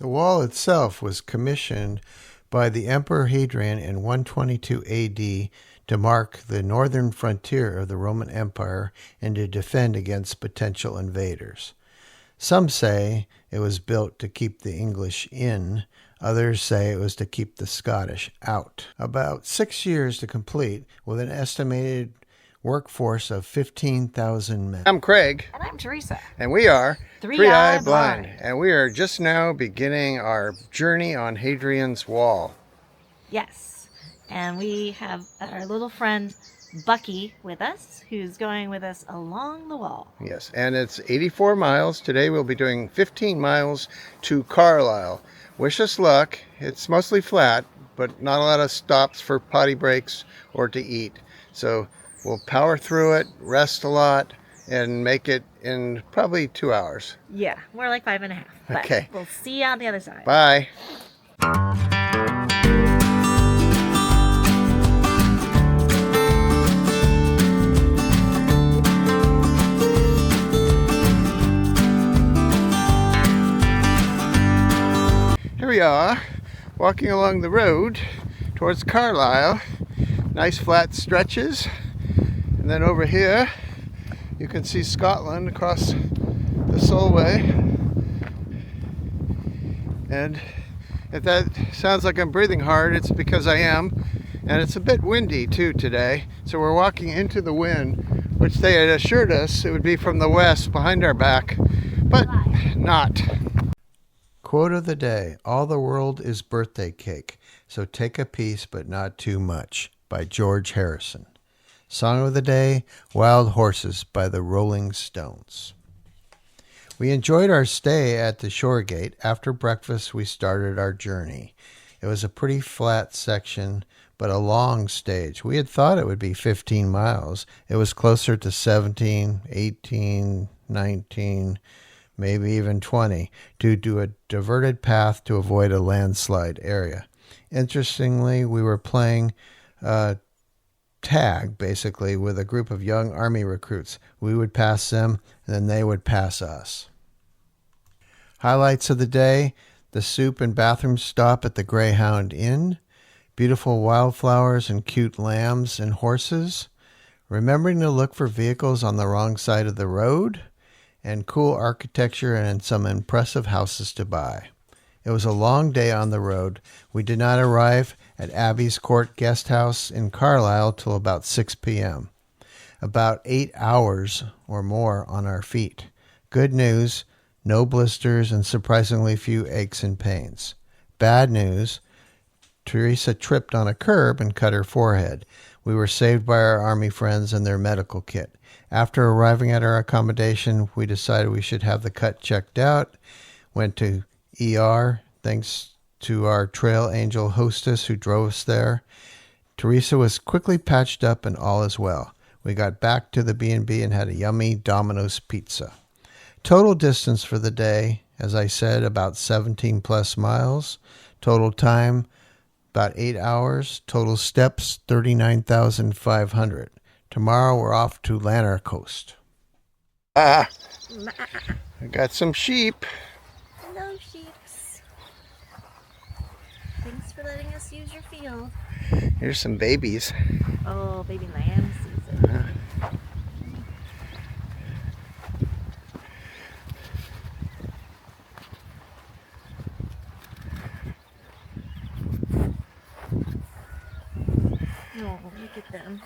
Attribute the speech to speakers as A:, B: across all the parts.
A: The wall itself was commissioned by the Emperor Hadrian in 122 AD to mark the northern frontier of the Roman Empire and to defend against potential invaders. Some say it was built to keep the English in, others say it was to keep the Scottish out. About 6 years to complete, with an estimated workforce of 15,000 men. I'm Craig.
B: And I'm Teresa.
A: And we are
B: Three-Eye Blind.
A: And we are just now beginning our journey on Hadrian's Wall.
B: Yes. And we have our little friend Bucky with us, who's going with us along the wall.
A: Yes, and it's 84 miles. Today we'll be doing 15 miles to Carlisle. Wish us luck. It's mostly flat, but not a lot of stops for potty breaks or to eat. So we'll power through it, rest a lot, and make it in probably 2 hours.
B: Yeah, more like 5.5. But
A: okay.
B: We'll see you on the other side.
A: Bye. Here we are, walking along the road towards Carlisle. Nice flat stretches. And then over here, you can see Scotland across the Solway. And if that sounds like I'm breathing hard, it's because I am. And it's a bit windy too today. So we're walking into the wind, which they had assured us it would be from the west behind our back, but not. Quote of the day: all the world is birthday cake, so take a piece but not too much, by George Harrison. Song of the day: Wild Horses by the Rolling Stones. We enjoyed our stay at the shore gate. After breakfast, we started our journey. It was a pretty flat section, but a long stage. We had thought it would be 15 miles. It was closer to 17, 18, 19, maybe even 20, due to a diverted path to avoid a landslide area. Interestingly, we were playing tag, basically, with a group of young army recruits. We would pass them, and then they would pass us. Highlights of the day: the soup and bathroom stop at the Greyhound Inn, beautiful wildflowers and cute lambs and horses, remembering to look for vehicles on the wrong side of the road, and cool architecture and some impressive houses to buy. It was a long day on the road. We did not arrive at Abbey's Court Guest House in Carlisle till about 6 p.m. About 8 hours or more on our feet. Good news: no blisters and surprisingly few aches and pains. Bad news: Teresa tripped on a curb and cut her forehead. We were saved by our army friends and their medical kit. After arriving at our accommodation, we decided we should have the cut checked out. Went to ER, thanks to our trail angel hostess who drove us there. Teresa was quickly patched up and all is well. We got back to the B&B and had a yummy Domino's pizza. Total distance for the day, as I said, about 17 plus miles. Total time, about 8 hours. Total steps, 39,500. Tomorrow we're off to Lanark Coast. I got some sheep.
B: Hello, sheeps. Thanks for letting us use your field.
A: Here's some babies.
B: Oh, baby lamb season. Oh, look at them.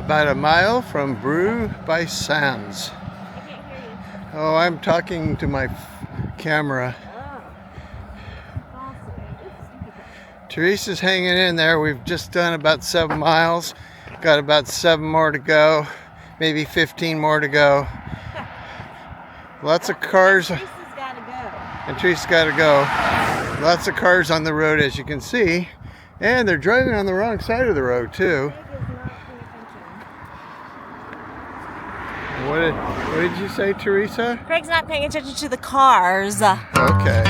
A: About a mile from Brew by Sands.
B: I can't hear you.
A: Oh, I'm talking to my camera.
B: Oh. Awesome.
A: Teresa's hanging in there. We've just done about 7 miles. Got about 7 more to go. Maybe 15 more to go. Lots of cars.
B: Teresa's gotta go.
A: And Teresa's got to go. Lots of cars on the road, as you can see. And they're driving on the wrong side of the road, too. What did you say, Teresa?
B: Craig's not paying attention to the cars.
A: Okay.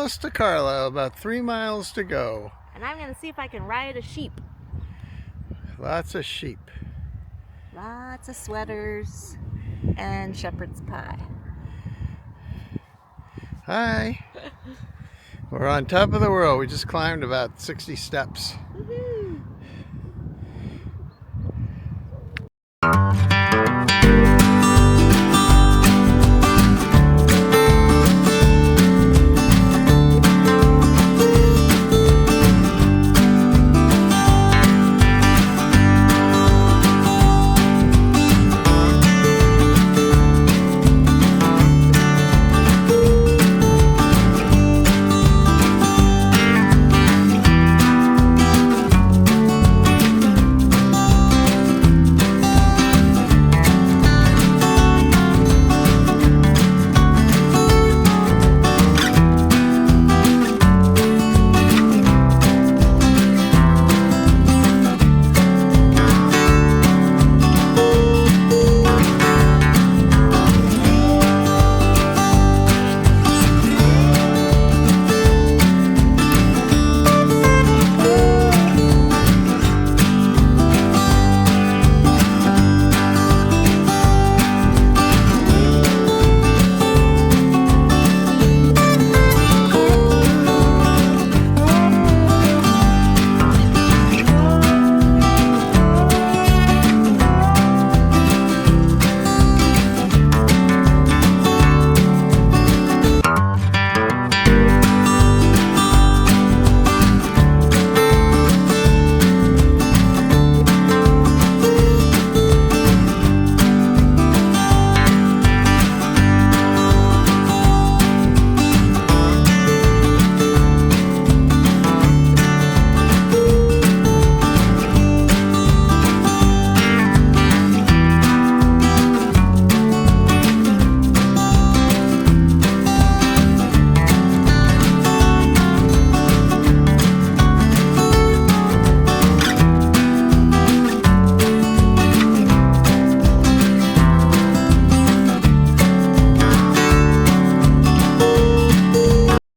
A: almost to Carlisle, about 3 miles to go.
B: And I'm going to see if I can ride a sheep.
A: Lots of sheep.
B: Lots of sweaters and shepherd's pie.
A: Hi. We're on top of the world. We just climbed about 60 steps.